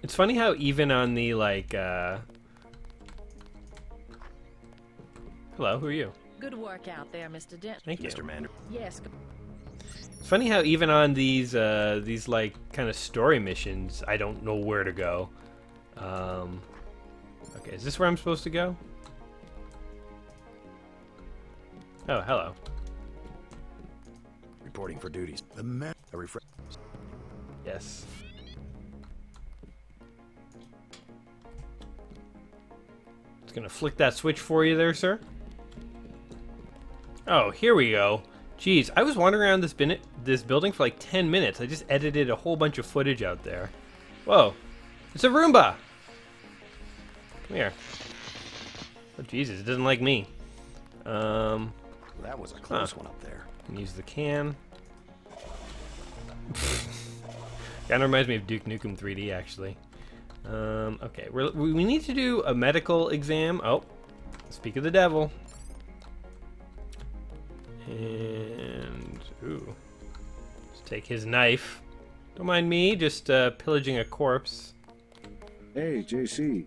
It's funny how even on the like Hello, who are you? Good work out there, Mr. Dent. Thank you. Mr. Mander. Yes. It's funny how even on these like kind of story missions, I don't know where to go. Okay, is this where I'm supposed to go? Oh, hello. Reporting for duties. A refresh. Yes. Just gonna flick that switch for you there, sir. Oh, here we go. Jeez, I was wandering around this building for like 10 minutes. I just edited a whole bunch of footage out there. Whoa, it's a Roomba. Come here. Oh, Jesus, it doesn't like me. That was a close one up there. Can use the can. Kind of reminds me of Duke Nukem 3D, actually. Okay, we need to do a medical exam. Oh, speak of the devil. And, ooh. Let's take his knife. Don't mind me, just pillaging a corpse. Hey, JC.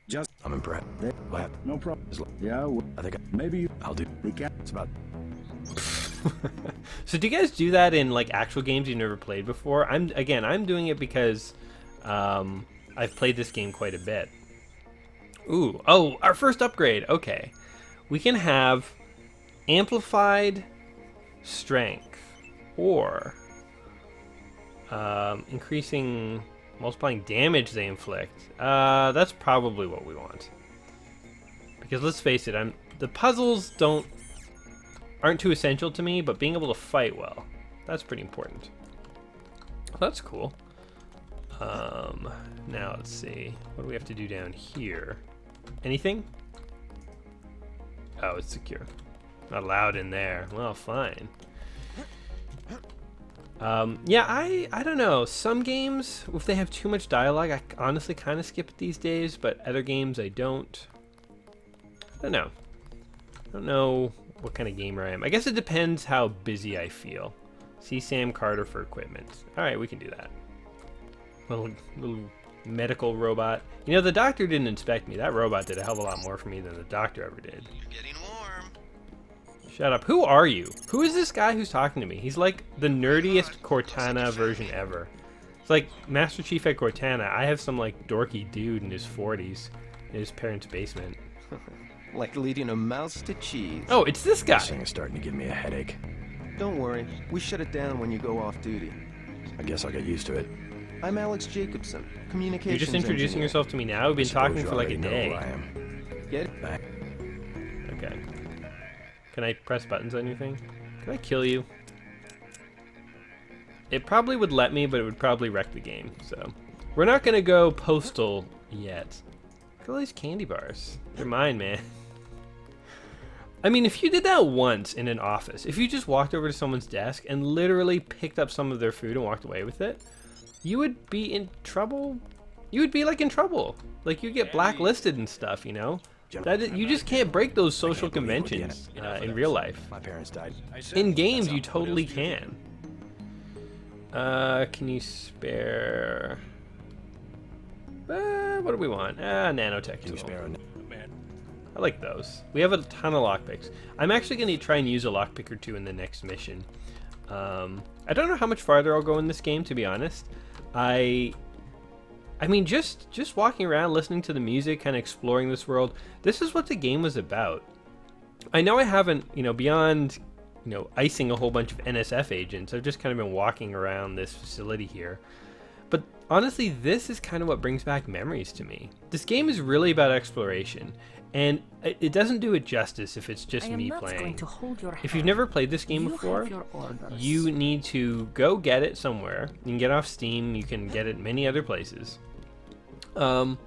Just I'm impressed. What? no problem. Yeah, I think maybe I'll do. we can. It's about. So do you guys do that in like actual games you've never played before? I'm doing it because I've played this game quite a bit. Ooh, oh, our first upgrade. Okay, we can have amplified strength or multiplying damage they inflict. That's probably what we want. Because let's face it, the puzzles aren't too essential to me, but being able to fight well, that's pretty important. That's cool. Now let's see. What do we have to do down here? Anything? Oh, it's secure. Not allowed in there. Well, fine. Yeah, I don't know. Some games, if they have too much dialogue, I honestly kind of skip it these days, but other games I don't. I don't know. I don't know what kind of gamer I am. I guess it depends how busy I feel. See Sam Carter for equipment. Alright, we can do that. Little medical robot. You know, the doctor didn't inspect me. That robot did a hell of a lot more for me than the doctor ever did. You're getting warm. Shut up. Who are you? Who is this guy who's talking to me? He's like the nerdiest Cortana version ever. It's like Master Chief at Cortana. I have some like dorky dude in his 40s in his parents' basement. Like leading a mouse to cheese. Oh, it's this guy. This thing is starting to give me a headache. Don't worry, we shut it down when you go off duty. I guess I'll get used to it. I'm Alex Jacobson, communications You're just introducing engineer. yourself to me now? We've been talking Suppose you for like a already know day. who I am. Get it? Back. Okay. Can I press buttons on your thing? Can I kill you? It probably would let me, but it would probably wreck the game. So we're not gonna go postal yet. Look at all these candy bars. They're mine, man. I mean, if you did that once in an office, if you just walked over to someone's desk and literally picked up some of their food and walked away with it, you would be in trouble. You would be like in trouble. Like you get blacklisted and stuff, you know? You just can't break those social conventions in real life. My parents died. In games, you totally can. Can you spare... what do we want? Nanotech Can you tool. spare a... I like those. We have a ton of lockpicks. I'm actually going to try and use a lockpick or two in the next mission. I don't know how much farther I'll go in this game, to be honest. I mean, just walking around, listening to the music, kind of exploring this world. This is what the game was about. I know I haven't, beyond, icing a whole bunch of NSF agents. I've just kind of been walking around this facility here. But honestly, this is kind of what brings back memories to me. This game is really about exploration. And it doesn't do it justice if it's just me playing. If you've never played this game before, you need to go get it somewhere. You can get it off Steam. You can get it many other places. And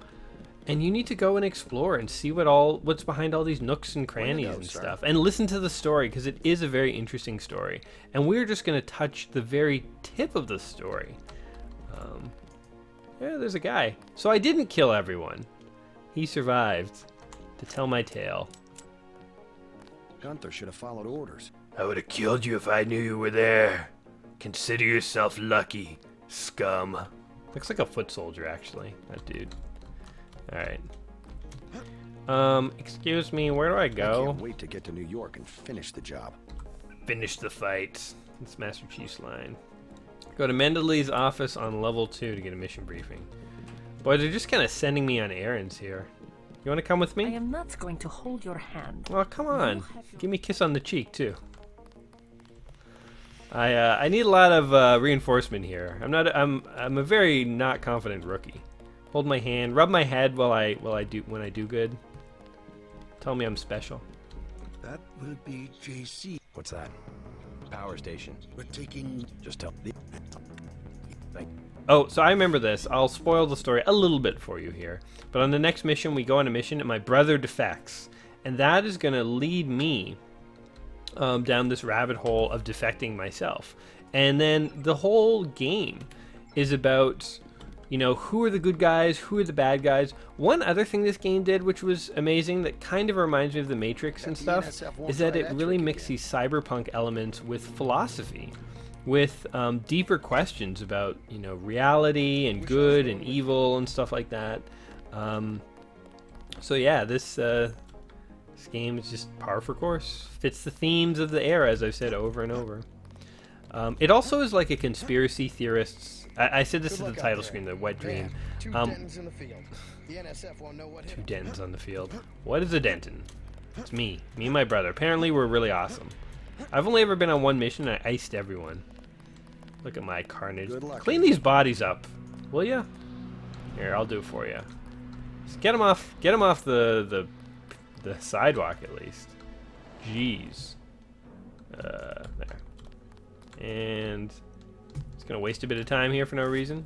you need to go and explore and see what's behind all these nooks and crannies and stuff. And listen to the story, because it is a very interesting story. And we're just going to touch the very tip of the story. Yeah, there's a guy. So I didn't kill everyone. He survived to tell my tale. Gunther should have followed orders. I would have killed you if I knew you were there. Consider yourself lucky, scum. Looks like a foot soldier, actually, that dude. Alright. Excuse me, where do I I go? can't wait to get to New York and finish the job. Finish the fight. It's Master Chief's line. Go to Mendeley's office on level 2 to get a mission briefing. Boy, they're just kind of sending me on errands here. You want to come with I me? am not going to hold your hand. Well, come on. Give me a kiss on the cheek, too. I need a lot of reinforcement here. I'm a very not confident rookie. Hold my hand, rub my head when I do good. Tell me I'm special. That will be JC. What's that? Power station. We're taking... Just tell... Oh, so I remember this. I'll spoil the story a little bit for you here. But on the next mission, we go on a mission and my brother defects. And that is going to lead me down this rabbit hole of defecting myself. And then the whole game is about, you know, who are the good guys, who are the bad guys. One other thing this game did, which was amazing, that kind of reminds me of the Matrix and stuff, is that it really mixed these cyberpunk elements with philosophy, with deeper questions about, you know, reality and good and evil and stuff like that. So yeah, this game is just par for course. Fits the themes of the era, as I've said over and over. It also is like a conspiracy theorist's... I said this at the title screen, the wet dream. Two dens in the field. The NSF won't know what hit 'em. 2 dens on the field. What is a denton? It's me. Me and my brother. Apparently we're really awesome. I've only ever been on one mission and I iced everyone. Look at my carnage. Clean these bodies up, will ya? Here, I'll do it for you. Just get them off the sidewalk at least. Jeez. There. And it's gonna waste a bit of time here for no reason.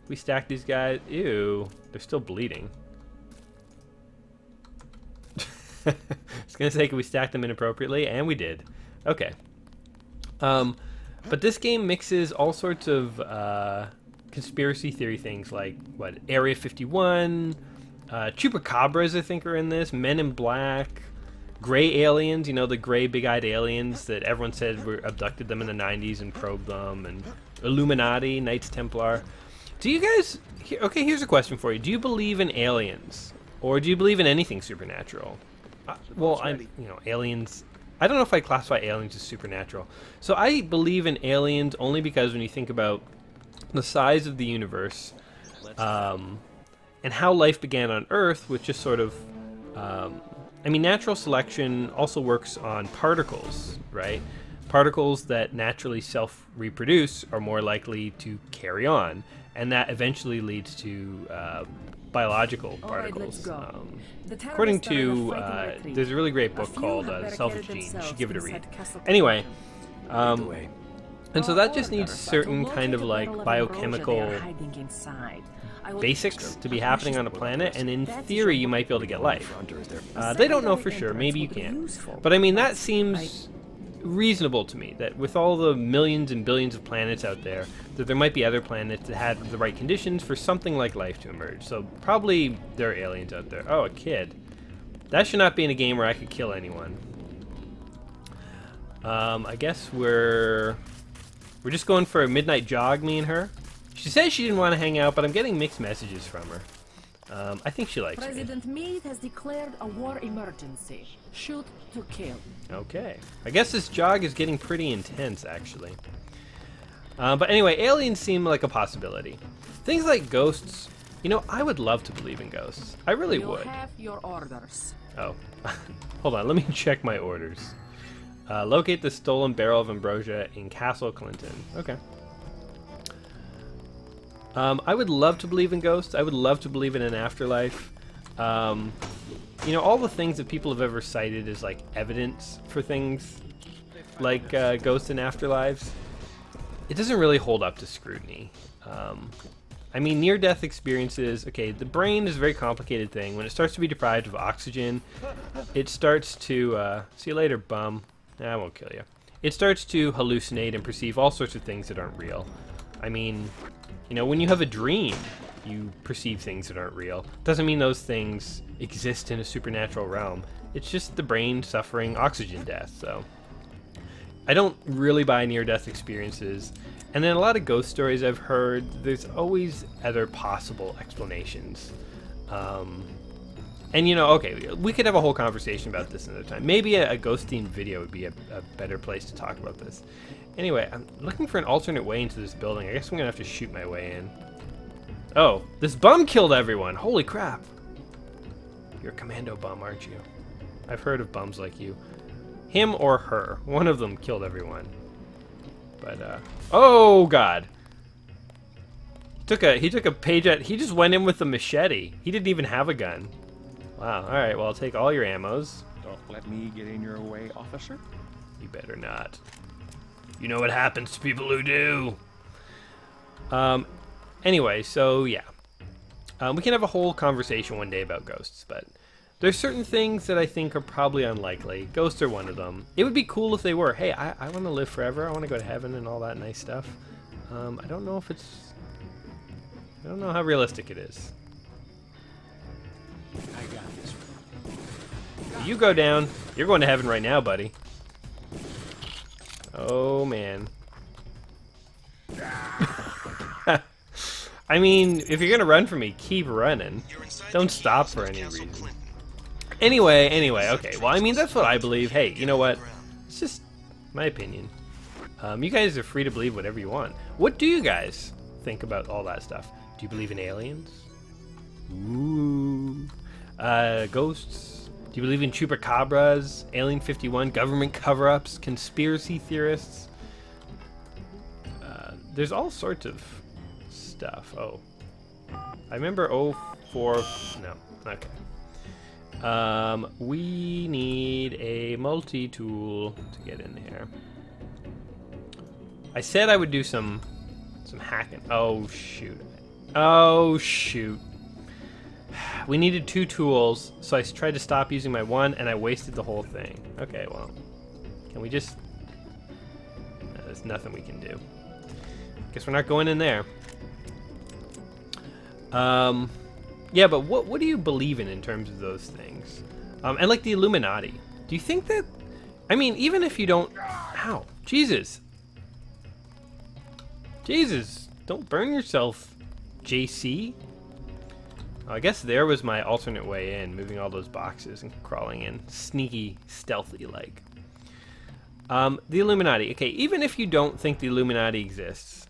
We stack these guys. Ew, they're still bleeding. I was gonna say, can we stack them inappropriately? And we did. Okay. But this game mixes all sorts of conspiracy theory things, like what, Area 51, chupacabras I think are in this, Men in Black, gray aliens, you know, the gray big-eyed aliens that everyone said were abducted them in the 90s and probed them, and Illuminati, Knights Templar. Do you guys... Okay, here's a question for you. Do you believe in aliens? Or do you believe in anything supernatural? Well, you know, aliens... I don't know if I classify aliens as supernatural. So I believe in aliens only because when you think about the size of the universe, and how life began on Earth, with just sort of... I mean, natural selection also works on particles, right? Particles that naturally self-reproduce are more likely to carry on, and that eventually leads to biological particles. According to, there's a really great book called The Selfish Gene. You should give it a read. Anyway, and so that just needs certain kind of like biochemical basics to be happening on a planet, and in theory you might be able to get life. They don't know for sure, maybe you can. But I mean, that seems reasonable to me, that with all the millions and billions of planets out there, that there might be other planets that had the right conditions for something like life to emerge. So probably there are aliens out there. Oh, a kid. That should not be in a game where I could kill anyone. I guess we're just going for a midnight jog, me and her. She says she didn't want to hang out, but I'm getting mixed messages from her. I think she likes President Meade has declared a war emergency. Shoot to kill. Okay. I guess this jog is getting pretty intense, actually. But anyway, aliens seem like a possibility. Things like ghosts. You know, I would love to believe in ghosts. I really would. You have your orders. Oh. Hold on, let me check my orders. Locate the stolen barrel of ambrosia in Castle Clinton. Okay. I would love to believe in ghosts. I would love to believe in an afterlife. You know, all the things that people have ever cited as like evidence for things like ghosts and afterlives, it doesn't really hold up to scrutiny. I mean, near-death experiences, okay, the brain is a very complicated thing. When it starts to be deprived of oxygen, it starts to, see you later, bum. Nah, I won't kill you. It starts to hallucinate and perceive all sorts of things that aren't real. I mean, you know, when you have a dream, you perceive things that aren't real. Doesn't mean those things exist in a supernatural realm. It's just the brain suffering oxygen death, so. I don't really buy near-death experiences. And then a lot of ghost stories I've heard, there's always other possible explanations. And you know, okay, we could have a whole conversation about this another time. Maybe a ghost-themed video would be a better place to talk about this. Anyway, I'm looking for an alternate way into this building. I guess I'm gonna have to shoot my way in. Oh, this bum killed everyone. Holy crap. You're a commando bum, aren't you? I've heard of bums like you. Him or her. One of them killed everyone. But, oh, God. He took a page at... He just went in with a machete. He didn't even have a gun. Wow. All right, well, I'll take all your ammos. Don't let me get in your way, officer. You better not. You know what happens to people who do. Anyway, so, yeah. We can have a whole conversation one day about ghosts, but... There's certain things that I think are probably unlikely. Ghosts are one of them. It would be cool if they were. Hey, I want to live forever. I want to go to heaven and all that nice stuff. I don't know if it's I don't know how realistic it is. I got this. You go down. You're going to heaven right now, buddy. Oh, man. I mean, if you're going to run from me, keep running. Don't stop for any reason. Anyway, okay. Well, I mean, that's what I believe. Hey, you know what? It's just my opinion. You guys are free to believe whatever you want. What do you guys think about all that stuff? Do you believe in aliens? Ooh. Ghosts? Do you believe in chupacabras, Alien 51, government cover-ups, conspiracy theorists? There's all sorts of stuff. Oh. I remember 04... No. Okay. We need a multi-tool to get in here. I said I would do some hacking. Oh, shoot. Oh, shoot. We needed 2 tools, so I tried to stop using my one, and I wasted the whole thing. Okay, well, can we just... No, there's nothing we can do. Guess we're not going in there. Yeah, but what do you believe in terms of those things? And like the Illuminati. Do you think that... I mean, even if you don't... Ow. Jesus. Jesus. Don't burn yourself, JC. I guess there was my alternate way in, moving all those boxes and crawling in. Sneaky, stealthy like. The Illuminati. Okay, even if you don't think the Illuminati exists,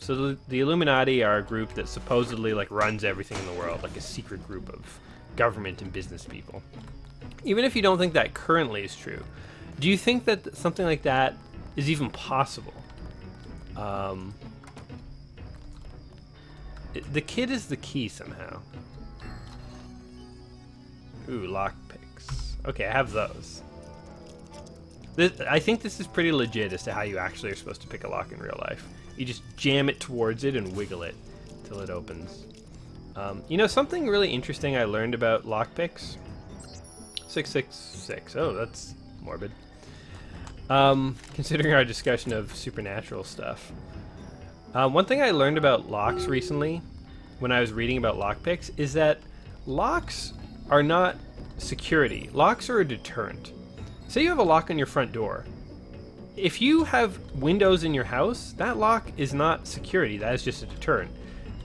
so the Illuminati are a group that supposedly like runs everything in the world, like a secret group of government and business people. Even if you don't think that currently is true, do you think that something like that is even possible? The kid is the key somehow. Ooh, lockpicks. Okay, I have those. I think this is pretty legit as to how you actually are supposed to pick a lock in real life. You just jam it towards it and wiggle it till it opens. You know, something really interesting I learned about lockpicks? 666. Oh, that's morbid. Considering our discussion of supernatural stuff. One thing I learned about locks recently, when I was reading about lockpicks, is that locks are not security. Locks are a deterrent. Say you have a lock on your front door. If you have windows in your house, that lock is not security. That is just a deterrent.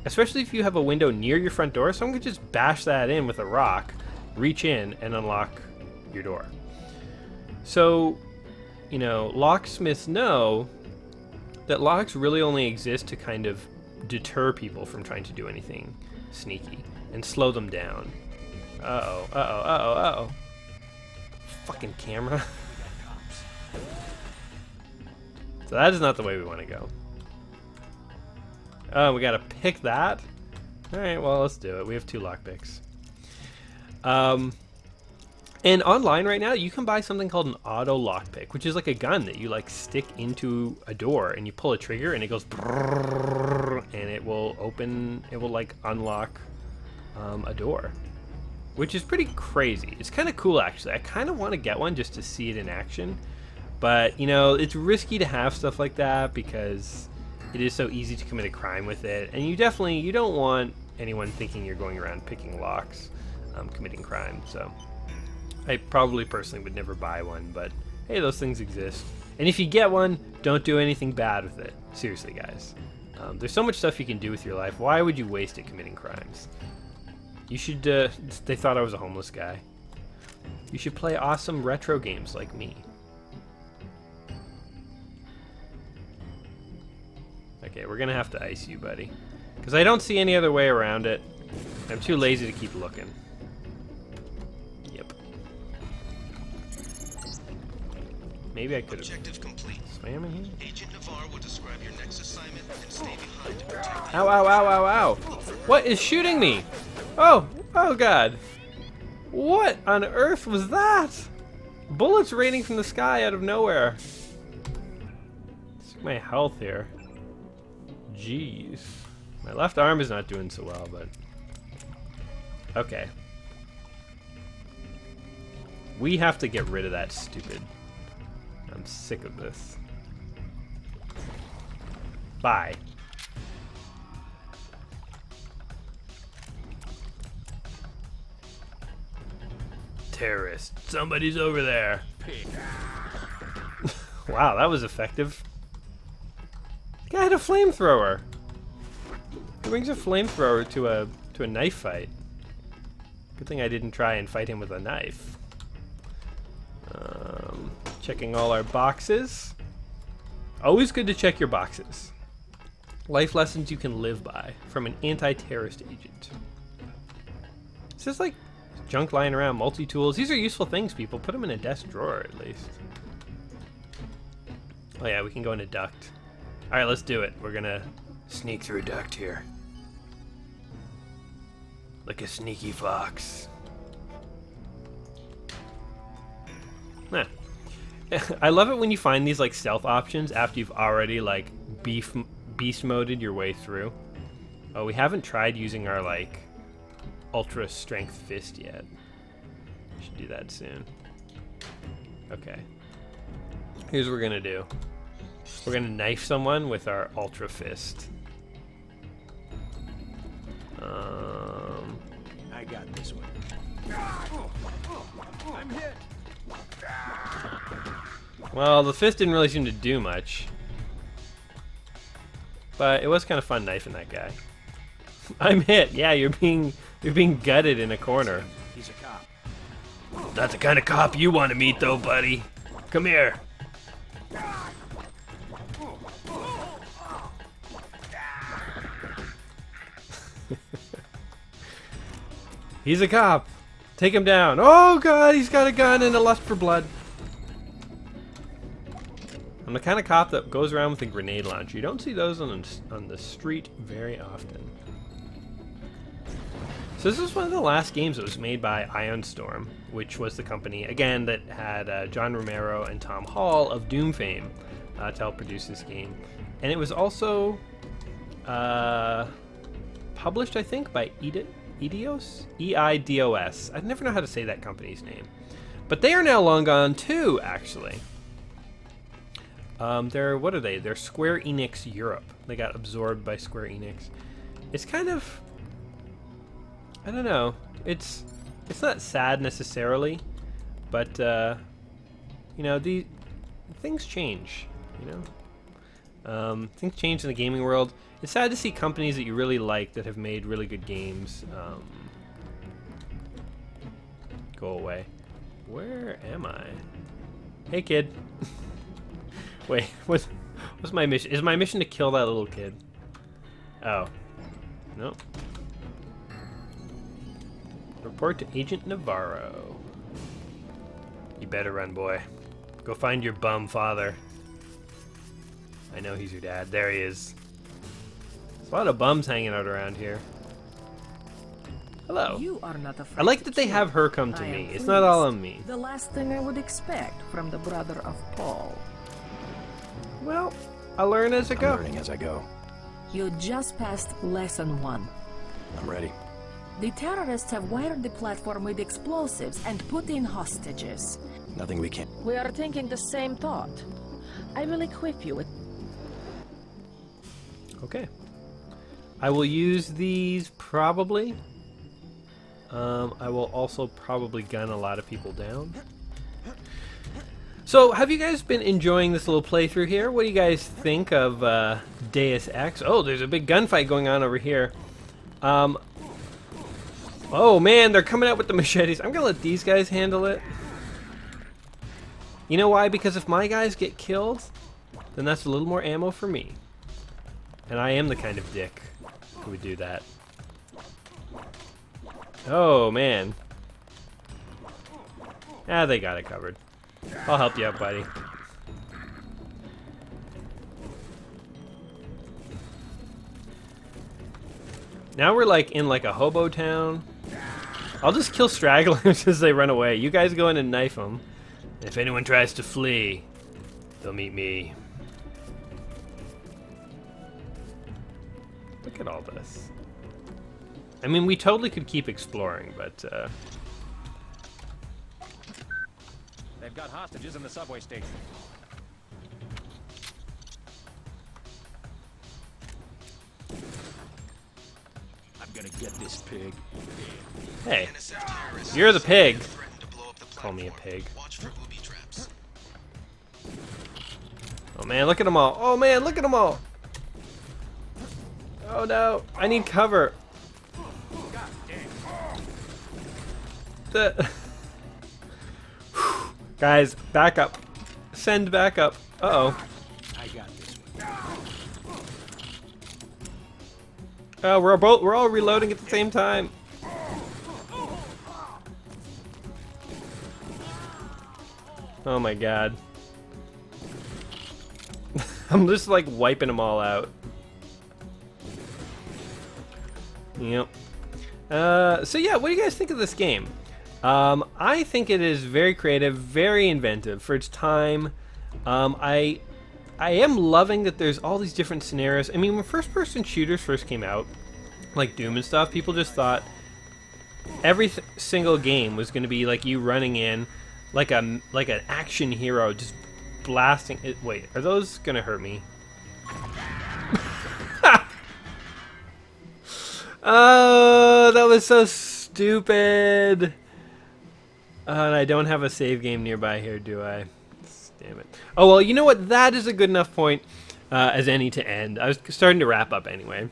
Especially if you have a window near your front door, someone could just bash that in with a rock, reach in, and unlock your door. So, you know, locksmiths know that locks really only exist to kind of deter people from trying to do anything sneaky and slow them down. Uh-oh, uh-oh, uh-oh, uh-oh. Fucking camera. So that is not the way we want to go. Oh, we gotta pick that? Alright, well, let's do it. We have 2 lockpicks. And online right now, you can buy something called an auto lockpick, which is like a gun that you like stick into a door and you pull a trigger and it goes brrrr, and it will open, it will like unlock a door, which is pretty crazy. It's kind of cool actually. I kind of want to get one just to see it in action, but you know, it's risky to have stuff like that because it is so easy to commit a crime with it, and you don't want anyone thinking you're going around picking locks, committing crime. So I probably personally would never buy one, but hey, those things exist. And if you get one, don't do anything bad with it. Seriously, guys. There's so much stuff you can do with your life. Why would you waste it committing crimes? You should, they thought I was a homeless guy. You should play awesome retro games like me. Okay, we're gonna have to ice you, buddy. Because I don't see any other way around it. I'm too lazy to keep looking. Yep. Maybe I could have swam in here. Agent Navarre will describe your next assignment and stay behind to protect Ow, ow, ow, ow, ow. What is shooting me? Oh, oh god. What on earth was that? Bullets raining from the sky out of nowhere. Let's check my health here. Jeez. My left arm is not doing so well, but... Okay. We have to get rid of that stupid... I'm sick of this. Bye. terrorist. Somebody's over there. Wow, that was effective. The guy had a flamethrower. Who brings a flamethrower to a knife fight? Good thing I didn't try and fight him with a knife. Checking all our boxes. Always good to check your boxes. Life lessons you can live by from an anti-terrorist agent. Is this like junk lying around, multi-tools? These are useful things, people. Put them in a desk drawer at least. Oh yeah, we can go in a duct. All right, let's do it. We're gonna sneak through a duct here. Like a sneaky fox. Nah. I love it when you find these like stealth options after you've already like beast moded your way through. Oh, we haven't tried using our like ultra strength fist yet. Should do that soon. Okay. Here's what we're gonna do. We're gonna knife someone with our ultra fist. I got this one. I'm hit. Well, the fist didn't really seem to do much. But it was kind of fun knifing that guy. I'm hit. Yeah, you're being gutted in a corner. He's a cop. Not the kind of cop you want to meet, though, buddy. Come here. He's a cop. Take him down. Oh god, he's got a gun and a lust for blood. I'm the kind of cop that goes around with a grenade launcher. You don't see those on the street very often. So this is one of the last games that was made by Ironstorm, which was the company, again, that had John Romero and Tom Hall of Doom fame to help produce this game. And it was also published, I think, by Eidos? E-I-D-O-S. I never know how to say that company's name. But they are now long gone too, actually. What are they? They're Square Enix Europe. They got absorbed by Square Enix. It's kind of, I don't know. It's not sad necessarily, but you know, the things change. You know, things change in the gaming world. It's sad to see companies that you really like that have made really good games go away. Where am I? Hey, kid. Wait, what's my mission? Is my mission to kill that little kid? Oh. Nope. Report to Agent Navarro. You better run, boy. Go find your bum father. I know he's your dad. There he is. There's a lot of bums hanging out around here. Hello. You are not afraid I like to that they kill. have her come to I me. am It's not all pleased. on me. The last thing I would expect from the brother of Paul. Well, I learn as I I'm go. learning as I go. You just passed lesson 1. I'm ready. The terrorists have wired the platform with explosives and put in hostages. Nothing we can't. We are thinking the same thought. I will equip you with... Okay. I will use these probably. I will also probably gun a lot of people down. So, have you guys been enjoying this little playthrough here? What do you guys think of Deus Ex? Oh, there's a big gunfight going on over here. Oh man, they're coming out with the machetes. I'm gonna let these guys handle it. You know why? Because if my guys get killed, then that's a little more ammo for me. And I am the kind of dick who would do that. Oh man. Ah, they got it covered. I'll help you out, buddy. Now we're like in like a hobo town. I'll just kill stragglers as they run away. You guys go in and knife them. If anyone tries to flee, they'll meet me. Look at all this. I mean, we totally could keep exploring, but They've got hostages in the subway station. I'm gonna get this pig. hey, NSF terrorists you're the pig. threatened to blow up call me a pig. Watch for booby traps. Oh man, look at them all. Oh man, look at them all. Oh no, I need cover. Guys, back up. Send back up. Uh-oh. I got this one. Oh, we're all reloading at the same time. Oh my god. I'm just like wiping them all out. Yep. So yeah, what do you guys think of this game? I think it is very creative, very inventive for its time. I am loving that there's all these different scenarios. I mean, when first-person shooters first came out, like Doom and stuff, people just thought every single game was going to be like you running in like an action hero just blasting it. Wait, are those going to hurt me? Oh, that was so stupid. And I don't have a save game nearby here, do I? Damn it. Oh, well, you know what? That is a good enough point as any to end. I was starting to wrap up anyway.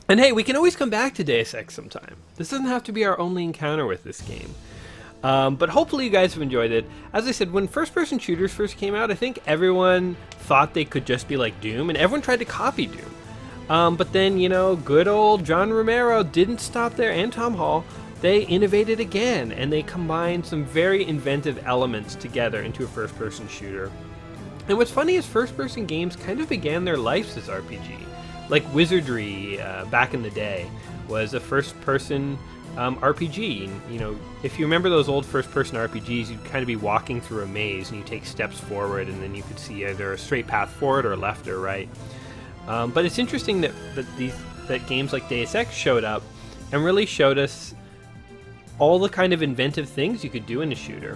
And hey, we can always come back to Deus Ex sometime. This doesn't have to be our only encounter with this game. But hopefully you guys have enjoyed it. As I said, when first-person shooters first came out, I think everyone thought they could just be like Doom, and everyone tried to copy Doom. But then, you know, good old John Romero didn't stop there, and Tom Hall. They innovated again, and they combined some very inventive elements together into a first-person shooter. And what's funny is first-person games kind of began their lives as RPG. Like Wizardry, back in the day, was a first-person RPG. And, you know, if you remember those old first-person RPGs, you'd kind of be walking through a maze, and you take steps forward, and then you could see either a straight path forward or left or right. But it's interesting that games like Deus Ex showed up and really showed us all the kind of inventive things you could do in a shooter.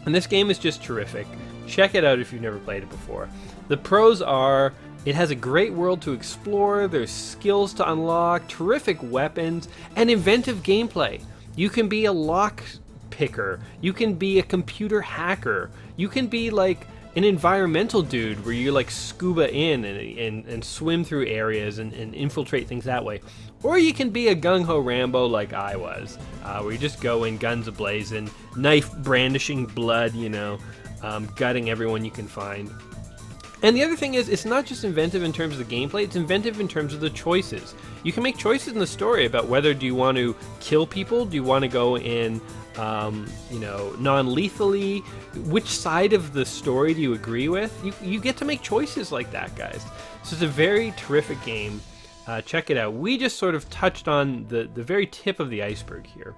And this game is just terrific. Check it out if you've never played it before. The pros are, it has a great world to explore, there's skills to unlock, terrific weapons, and inventive gameplay. You can be a lock picker, you can be a computer hacker, you can be like an environmental dude where you like scuba in and swim through areas and infiltrate things that way. Or you can be a gung-ho Rambo like I was, where you just go in guns a-blazing, knife brandishing blood, you know, gutting everyone you can find. And the other thing is, it's not just inventive in terms of the gameplay, it's inventive in terms of the choices. You can make choices in the story about whether do you want to kill people, do you want to go in, you know, non-lethally, which side of the story do you agree with? You get to make choices like that, guys. So it's a very terrific game. Check it out. We just sort of touched on the very tip of the iceberg here.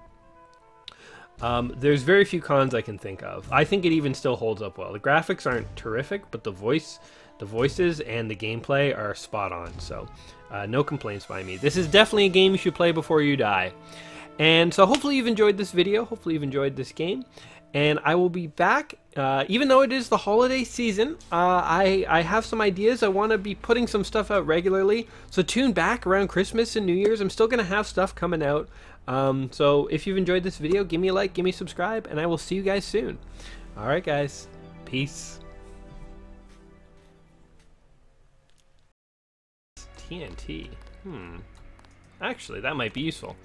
There's very few cons I can think of. I think it even still holds up well. The graphics aren't terrific, but the voices and the gameplay are spot on. So no complaints by me. This is definitely a game you should play before you die. And so hopefully you've enjoyed this video. Hopefully you've enjoyed this game. And I will be back, even though it is the holiday season, I have some ideas. I want to be putting some stuff out regularly. So tune back around Christmas and New Year's. I'm still going to have stuff coming out. So if you've enjoyed this video, give me a like, give me a subscribe, and I will see you guys soon. All right, guys. Peace. TNT. Actually, that might be useful.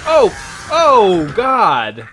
Oh! Oh, God!